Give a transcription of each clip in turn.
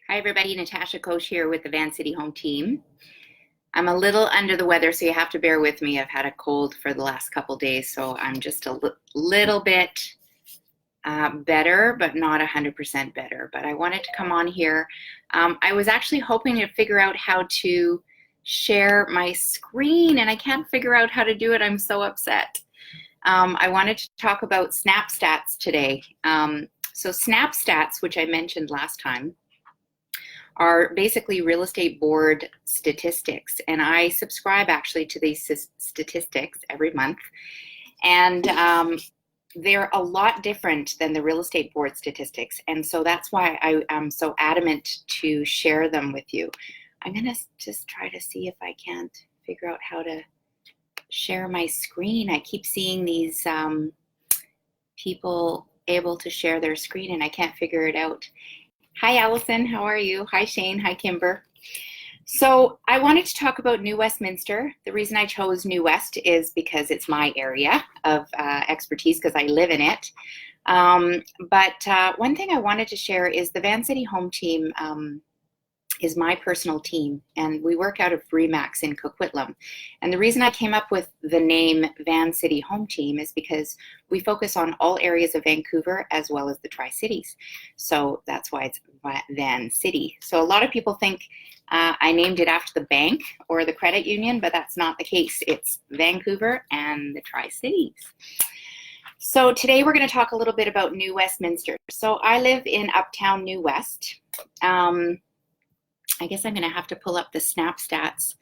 Hi everybody, Natasha Koch here with the Van City Home team. I'm a little under the weather, so you have to bear with me. I've had a cold for the last couple days, so I'm just a little bit better, but not 100% better. But I wanted to come on here. I was actually hoping to figure out how to share my screen, and I can't figure out how to do it. I'm so upset. I wanted to talk about SnapStats today. So SnapStats, which I mentioned last time, are basically real estate board statistics. And I subscribe actually to these statistics every month. And they're a lot different than the real estate board statistics. And so that's why I am so adamant to share them with you. I'm gonna just try to see if I can't figure out how to share my screen. I keep seeing these people able to share their screen and I can't figure it out. Hi, Allison. How are you? Hi, Shane. Hi, Kimber. So I wanted to talk about New Westminster. The reason I chose New West is because it's my area of expertise because I live in it. But one thing I wanted to share is the Van City Home team is my personal team, and we work out of Remax in Coquitlam. And the reason I came up with the name Van City Home Team is because we focus on all areas of Vancouver as well as the Tri-Cities. So that's why it's Van City. So a lot of people think I named it after the bank or the credit union, but that's not the case. It's Vancouver and the Tri-Cities. So today we're going to talk a little bit about New Westminster. So I live in Uptown New West. I guess I'm going to have to pull up the SnapStats.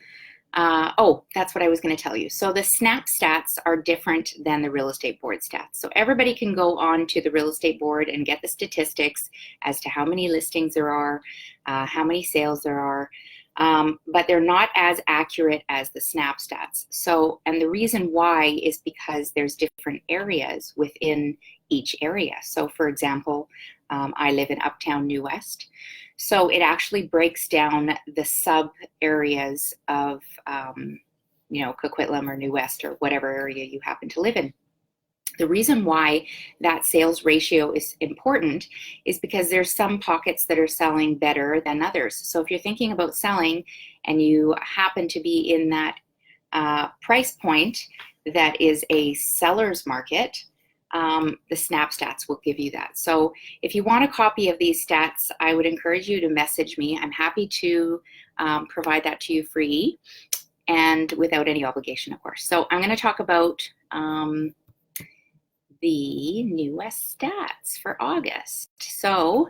Oh, that's what I was going to tell you. So the SnapStats are different than the real estate board stats. So everybody can go on to the real estate board and get the statistics as to how many listings there are, how many sales there are, but they're not as accurate as the SnapStats. So, and the reason why is because there's different areas within each area. So for example, I live in Uptown New West. So it actually breaks down the sub areas of, Coquitlam or New West or whatever area you happen to live in. The reason why that sales ratio is important is because there's some pockets that are selling better than others. So if you're thinking about selling and you happen to be in that price point that is a seller's market, the SnapStats will give you that. So if you want a copy of these stats, I would encourage you to message me. I'm happy to provide that to you free and without any obligation, of course. So I'm going to talk about the New West stats for August. So,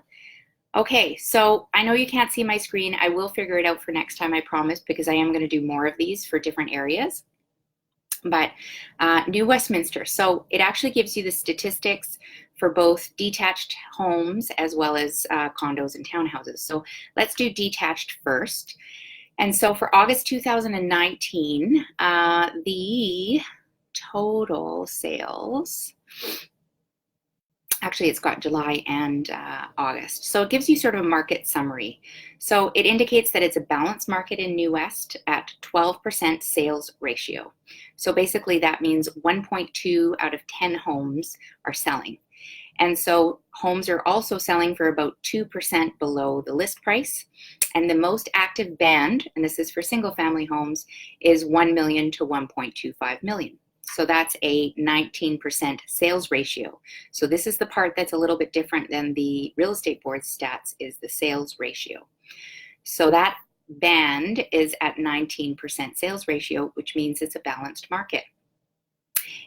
okay, so I know you can't see my screen. I will figure it out for next time, I promise, because I am going to do more of these for different areas. But New Westminster, so it actually gives you the statistics for both detached homes as well as condos and townhouses. So let's do detached first. And so for August 2019, the total sales, actually it's got July and August. So it gives you sort of a market summary. So it indicates that it's a balanced market in New West at 12% sales ratio. So basically that means 1.2 out of 10 homes are selling. And so homes are also selling for about 2% below the list price. And the most active band, and this is for single family homes, is 1 million to 1.25 million. So that's a 19% sales ratio. So this is the part that's a little bit different than the real estate board stats, is the sales ratio. So that band is at 19% sales ratio, which means it's a balanced market.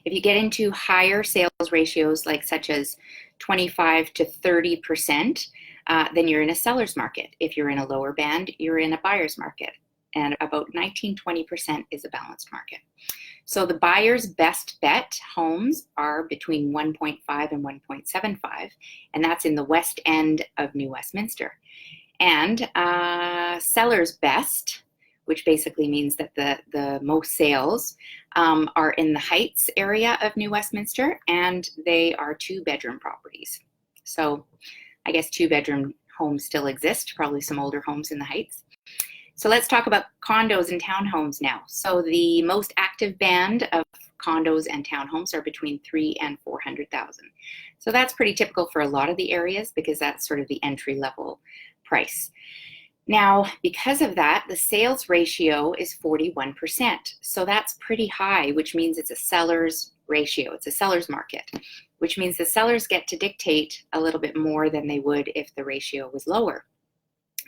If you get into higher sales ratios, like such as 25 to 30%, then you're in a seller's market. If you're in a lower band, you're in a buyer's market. And about 19-20% is a balanced market. So the buyer's best bet homes are between 1.5 and 1.75, and that's in the west end of New Westminster. And seller's best, which basically means that the most sales are in the Heights area of New Westminster, and they are 2-bedroom properties. So I guess 2-bedroom homes still exist, probably some older homes in the Heights. So let's talk about condos and townhomes now. So the most active band of condos and townhomes are between 300,000 and 400,000. So that's pretty typical for a lot of the areas because that's sort of the entry level price. Now, because of that, the sales ratio is 41%. So that's pretty high, which means it's a seller's ratio. It's a seller's market, which means the sellers get to dictate a little bit more than they would if the ratio was lower.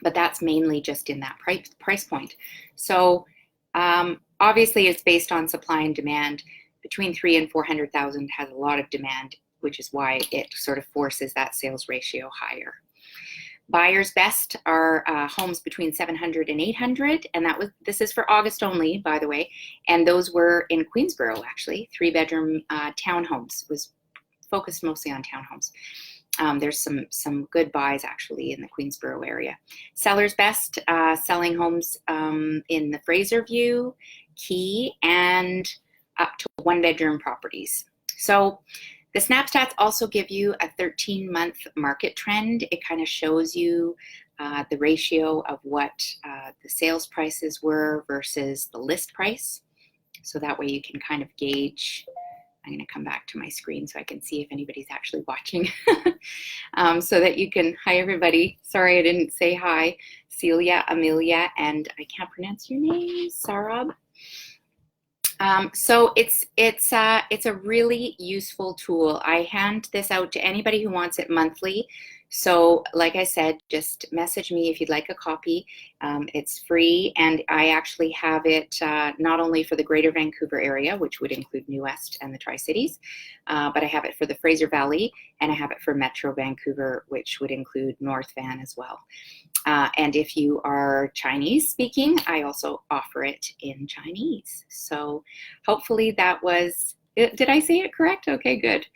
But that's mainly just in that price point. So obviously it's based on supply and demand. Between 300,000 and 400,000 has a lot of demand, which is why it sort of forces that sales ratio higher. Buyer's best are homes between 700 and 800, and this is for August only, by the way, and those were in Queensborough, actually. 3-bedroom townhomes, was focused mostly on townhomes. There's some good buys actually in the Queensborough area. Seller's best, selling homes in the Fraserview, Key, and up to 1-bedroom properties. So the SnapStats also give you a 13-month market trend. It kind of shows you the ratio of what the sales prices were versus the list price. So that way you can kind of gauge. I'm going to come back to my screen so I can see if anybody's actually watching. So that you can, hi everybody. Sorry I didn't say hi. Celia, Amelia, and I can't pronounce your name, Sarab. So it's a really useful tool. I hand this out to anybody who wants it monthly. So like I said, just message me if you'd like a copy. It's free, and I actually have it not only for the Greater Vancouver area, which would include New West and the Tri-Cities, but I have it for the Fraser Valley, and I have it for Metro Vancouver, which would include North Van as well. And if you are Chinese speaking, I also offer it in Chinese. So hopefully that was, did I say it correct? Okay, good.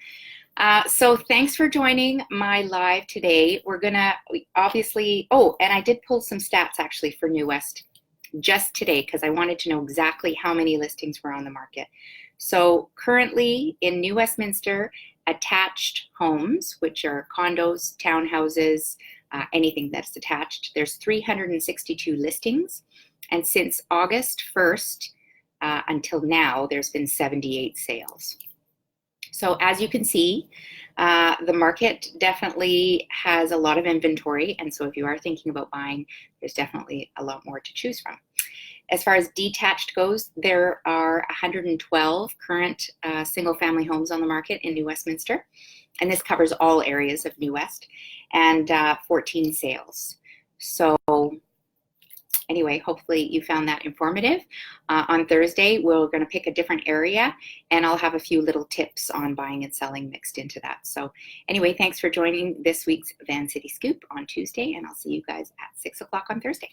So thanks for joining my live today. We're gonna obviously, oh, and I did pull some stats actually for New West just today because I wanted to know exactly how many listings were on the market. So currently in New Westminster, attached homes, which are condos, townhouses, anything that's attached, there's 362 listings. And since August 1st until now, there's been 78 sales. So as you can see, the market definitely has a lot of inventory. And so if you are thinking about buying, there's definitely a lot more to choose from. As far as detached goes, there are 112 current single family homes on the market in New Westminster. And this covers all areas of New West, and 14 sales. So anyway, hopefully you found that informative. On Thursday, we're going to pick a different area, and I'll have a few little tips on buying and selling mixed into that. So anyway, thanks for joining this week's Van City Scoop on Tuesday, and I'll see you guys at 6 o'clock on Thursday.